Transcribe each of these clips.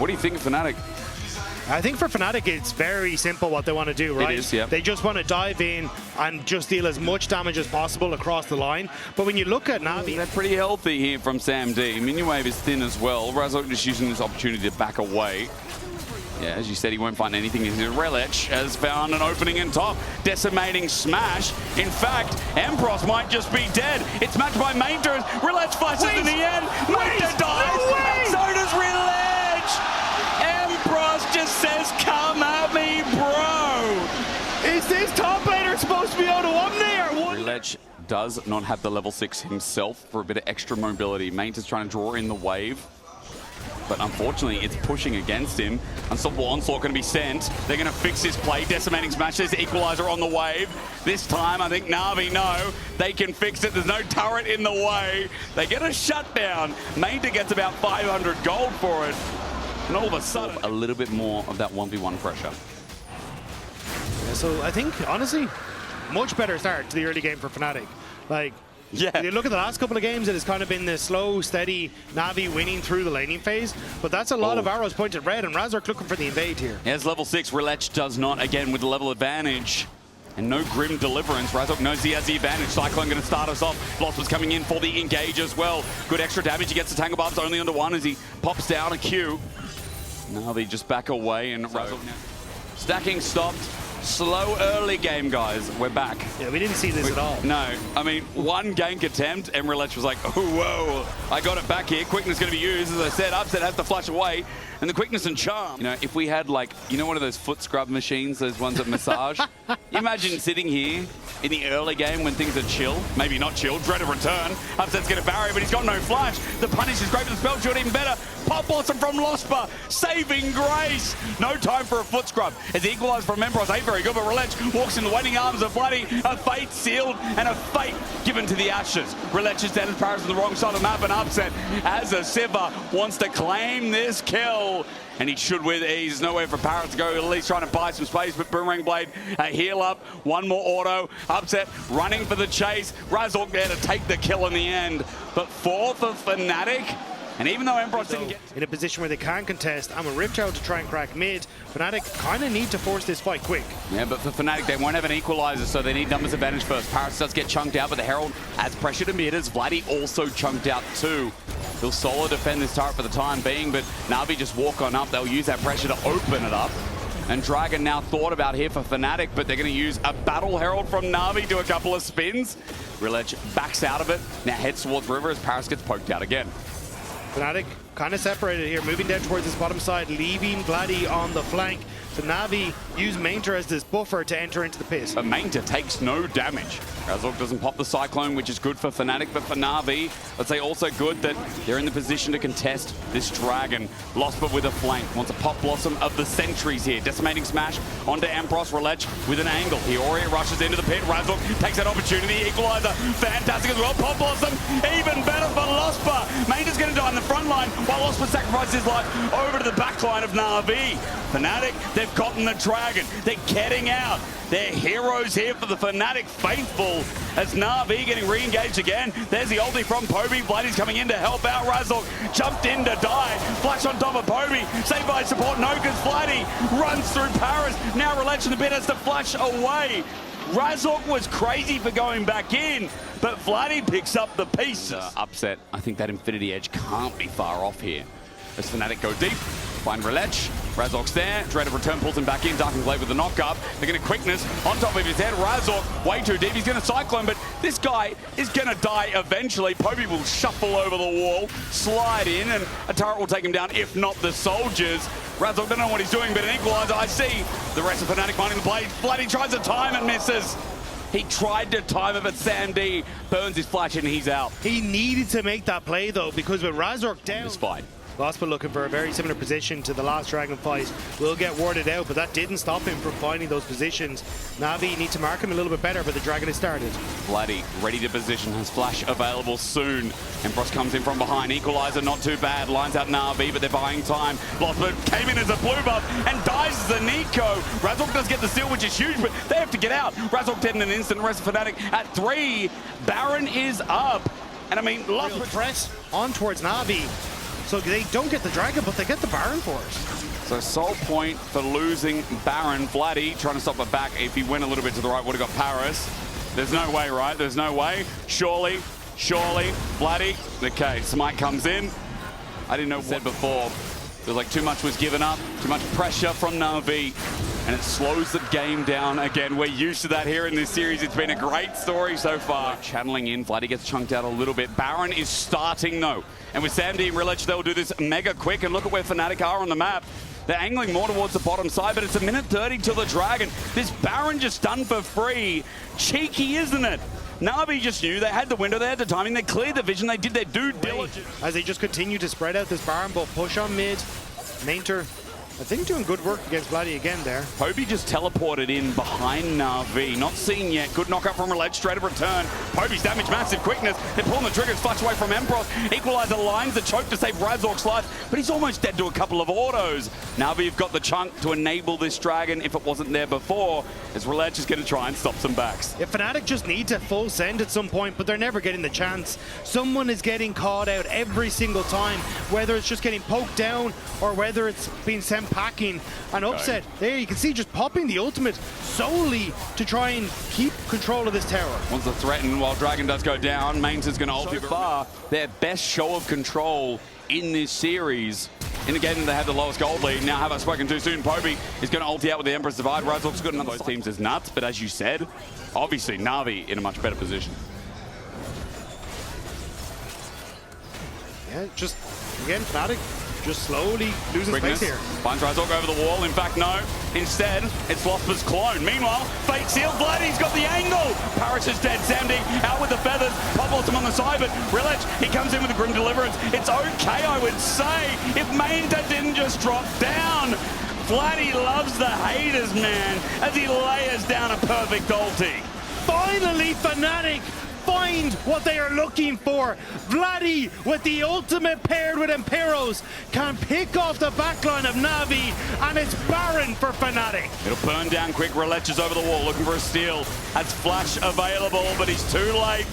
What do you think of Fnatic? I think for Fnatic, it's very simple what they want to do, right? It is, yeah. They just want to dive in and just deal as much damage as possible across the line. But when you look at NaVi... They're pretty healthy here from Sam D. Miniwave is thin as well. Razork just using this opportunity to back away. Yeah, as you said, he won't find anything. Rhilech has found an opening in top. Decimating smash. In fact, Empyros might just be dead. It's matched by Maynter. Rhilech flashes in the end. Maynter dies. And so does Rhilech. Empyros just says, come at me, bro. Is this top laner supposed to be able to omni or what? Rhilech does not have the level 6 himself for a bit of extra mobility. Maynter's trying to draw in the wave. But unfortunately, it's pushing against him. Unstoppable Onslaught going to be sent. They're going to fix this play. Decimating smash. There's the equalizer on the wave. This time, I think NaVi know they can fix it. There's no turret in the way. They get a shutdown. Maynter gets about 500 gold for it. And all of a sudden, a little bit more of that 1v1 pressure. Yeah, so I think, honestly, much better start to the early game for Fnatic. Like, yeah. You look at the last couple of games, it has kind of been the slow, steady NaVi winning through the laning phase, but that's a lot of arrows pointed red, and Razork looking for the invade here. As level 6, Rhilech does not, again, with the level advantage. And no grim deliverance. Razork knows he has the advantage. Cyclone going to start us off. Lospa's coming in for the engage as well. Good extra damage. He gets the Tangle Barbs only under one as he pops down a Q. NaVi just back away, and Razork now stacking stopped. Slow early game, guys. We're back. Yeah, we didn't see this at all. No. I mean, one gank attempt, and Rhilech was like, oh, whoa. I got it back here. Quickness going to be used. As I said, Upset has to flush away. And the quickness and charm. You know, if we had, like, you know, one of those foot scrub machines, those ones that massage? You imagine sitting here in the early game when things are chill. Maybe not chill. Dread of return. Upset's going to barrier, but he's got no flash. The punish is great, but the spell shield even better. Pop Blossom from Lospa. Saving grace. No time for a foot scrub. As the equalizer from Empyros ain't very good, but Rhilech walks in the waiting arms of Vladi. A fate sealed and a fate given to the Ashes. Rhilech is dead as Parus on the wrong side of the map, and Upset as a Sivir wants to claim this kill. And he should with ease. There's nowhere for Parus to go. At least trying to buy some space, but Boomerang Blade, a heal up. One more auto. Upset running for the chase. Razork there to take the kill in the end. But for Fnatic, and even though Empyros didn't get in a position where they can contest, I'm a Rift out to try and crack mid. Fnatic kind of need to force this fight quick. Yeah, but for Fnatic, they won't have an equalizer, so they need numbers advantage first. Parus does get chunked out, but the Herald adds pressure to mid as Vladi also chunked out too. He'll solo defend this turret for the time being, but NaVi just walk on up. They'll use that pressure to open it up. And Dragon now thought about here for Fnatic, but they're going to use a Battle Herald from NaVi, do a couple of spins. Rhilech backs out of it, now heads towards River as Parus gets poked out again. Fnatic kind of separated here, moving down towards this bottom side, leaving Vladi on the flank. So NaVi use Maynter as this buffer to enter into the pit. But Maynter takes no damage. Razork doesn't pop the Cyclone, which is good for Fnatic, but for NaVi, let's say also good that they're in the position to contest this Dragon. Lospa with a flank, wants a Pop Blossom of the Sentries here. Decimating smash onto Empyros. Rhilech with an angle. Ioria rushes into the pit. Razork takes that opportunity. Equalizer, fantastic as well. Pop Blossom, even better for Lospa. Maynter's going to die in the front line while Lospa sacrifices his life over to the back line of NaVi. Fnatic, they've gotten the Dragon. They're getting out. They're heroes here for the Fnatic faithful as NaVi getting re-engaged again. There's the ulti from Poby. Vladi's coming in to help out. Razork jumped in to die. Flash on top of Poby. Saved by support. No, because Vladi runs through Parus. Now Rhilech in the pit has to flash away. Razork was crazy for going back in, but Vladi picks up the pieces. Upset. I think that Infinity Edge can't be far off here. As Fnatic go deep, find Rhilech. Razork's there. Dread of return pulls him back in. Dark and Blade with the knock up. They're going to quickness on top of his head. Razork way too deep. He's going to Cyclone, but this guy is going to die eventually. Poby will shuffle over the wall, slide in, and a turret will take him down, if not the soldiers. Razork don't know what he's doing, but an equalizer. I see the rest of Fnatic finding the play. Vladi tries to time and misses. He tried to time it, but Sam D burns his flash and he's out. He needed to make that play, though, because with Razork down... This fight. Lospa looking for a very similar position to the last Dragon fight. Will get warded out, but that didn't stop him from finding those positions. NaVi need to mark him a little bit better, but the Dragon has started. Vladi ready to position, has flash available soon. Empyros comes in from behind, equalizer not too bad, lines out NaVi, but they're buying time. Lospa came in as a blue buff and dies as a Neeko. Razork does get the steal, which is huge, but they have to get out. Razork dead in an instant, the rest of Fnatic at 3. Baron is up. And I mean, Lospa press on towards NaVi. So they don't get the Dragon, but they get the Baron for it. So sole point for losing Baron. Vladi trying to stop it back. If he went a little bit to the right, would have got Parus. There's no way, right? There's no way. Surely, Vladi. Okay, Smite comes in. I didn't know what I said before. Feels like too much was given up, too much pressure from NaVi, and it slows the game down again. We're used to that here in this series. It's been a great story so far. Channeling in, Vladi gets chunked out a little bit. Baron is starting though, and with Samdi and Rhilech, they'll do this mega quick, and look at where Fnatic are on the map. They're angling more towards the bottom side, but it's 1:30 till the Dragon. This Baron just done for free. Cheeky, isn't it? NaVi just knew they had the window, they had the timing, they cleared the vision, they did their due diligence. As they just continue to spread out this Baron, but push on mid. Maynter, I think, doing good work against Vladi again there. Poby just teleported in behind NaVi. Not seen yet. Good knockup from Rhilech. Straight of return. Poby's damage, massive quickness. They're pulling the triggers. Flash away from Empyros. Equalizer lines the choke to save Razork's life, but he's almost dead to a couple of autos. NaVi have got the chunk to enable this Dragon if it wasn't there before, as Rhilech is going to try and stop some backs. Yeah, Fnatic just needs a full send at some point, but they're never getting the chance. Someone is getting caught out every single time, whether it's just getting poked down or whether it's being sent packing. An upset. There you can see just popping the ultimate solely to try and keep control of this tower. Wants to threaten while Dragon does go down. Maynter's going to ult. So far, their best show of control in this series. In the game, they had the lowest gold lead. Now, have I spoken too soon? Poby is going to ulti out with the Empress Divide. Razork's good enough. Both teams is nuts, but as you said, obviously NaVi in a much better position. Yeah, just again, Fnatic just slowly losing space here. Finds Razork over the wall. In fact, no. Instead, it's Lospa's clone. Meanwhile, fake seal. Vladi's got the angle. Parus is dead. Samdi out with the feathers. Poblosum on the side, but Rhilech, he comes in with a grim deliverance. It's okay, I would say, if Maynter didn't just drop down. Vladi loves the haters, man, as he layers down a perfect ulti. Finally, Fnatic find what they are looking for. Vladi with the ultimate paired with Empyros can pick off the backline of NaVi, and it's Baron for Fnatic. It'll burn down quick. Rhilech is over the wall looking for a steal. Has flash available, but he's too late.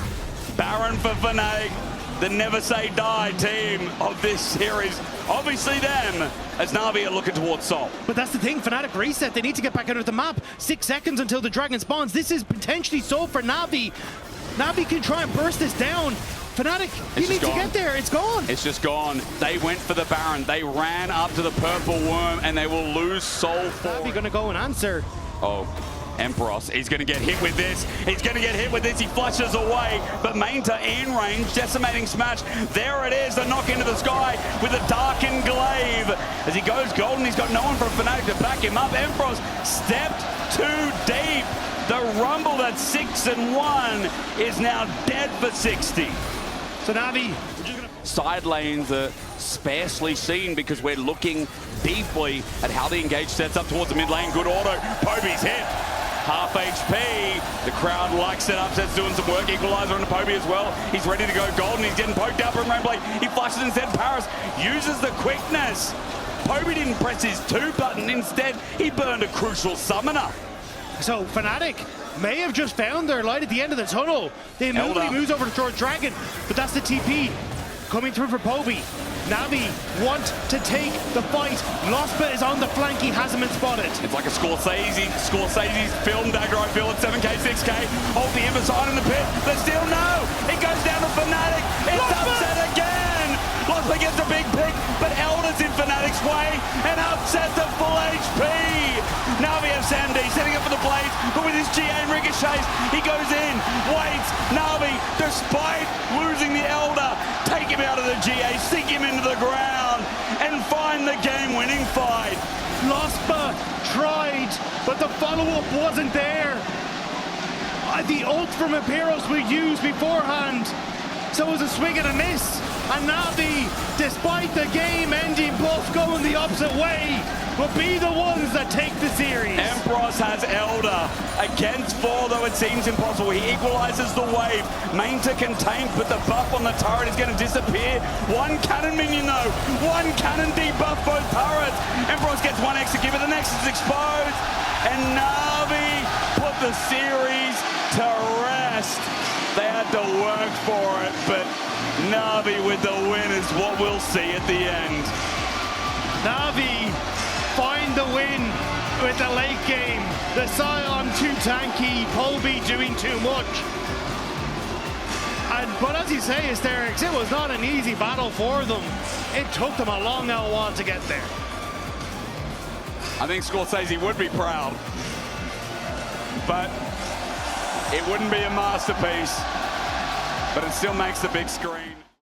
Baron for Fnatic, the never say die team of this series. Obviously them, as NaVi are looking towards Sol. But that's the thing, Fnatic reset. They need to get back under the map. 6 seconds until the Dragon spawns. This is potentially Sol for NaVi. NaVi can try and burst this down. Fnatic, you need to get there. It's gone. It's just gone. They went for the Baron. They ran up to the purple worm, and they will lose Sol for NaVi going to go and answer. Oh, Empyros, he's going to get hit with this. He's going to get hit with this. He flushes away, but Maynter in range, decimating smash. There it is, the knock into the sky with a darkened glaive. As he goes golden, he's got no one from Fnatic to back him up. Empyros stepped too deep. The Rumble that's 6-1 is now dead for 60. So NaVi, side lanes are sparsely seen because we're looking deeply at how the engage sets up towards the mid lane. Good auto. Poby's hit. Half HP. The crowd likes it. Upset's doing some work. Equalizer on the Poby as well. He's ready to go golden. He's getting poked out from Rainblade. He flashes instead. Parus uses the quickness. Poby didn't press his 2 button. Instead, he burned a crucial summoner. So Fnatic may have just found their light at the end of the tunnel. They immediately moves over to George Dragon, but that's the TP coming through for Poby. NaVi want to take the fight. Lospa is on the flank. He hasn't been spotted. It's like a Scorsese's film, Dagda, I feel, at 7K, 6K. Hold the Empress in the pit, but still no. It goes down to Fnatic. It's upset again. Lospa gets a big pick, but Elder's in Fnatic's way and upsets at full HP. NaVi have Samdi setting up for the blades, but with his GA and ricochets, he goes in, waits. NaVi, despite losing the Elder, take him out of the GA, sink him into the ground, and find the game-winning fight. Lospa tried, but the follow-up wasn't there. The ult from Empyros we used beforehand, so it was a swing and a miss. And NaVi, despite the game ending, both going the opposite way, will be the ones that take the series. Empyros has Elder against 4, though it seems impossible. He equalizes the wave. Maynter can tank, but the buff on the turret is going to disappear. 1 cannon minion, though. 1 cannon debuff both turrets. Empyros gets 1 extra give, but the next is exposed. And NaVi put the series to rest. They had to work for it, but NaVi with the win is what we'll see at the end. NaVi find the win with the late game. The Sion too tanky, Poby doing too much. But as you say, Hysterics, it was not an easy battle for them. It took them a long old while to get there. I think Scorsese would be proud, but it wouldn't be a masterpiece, but it still makes the big screen.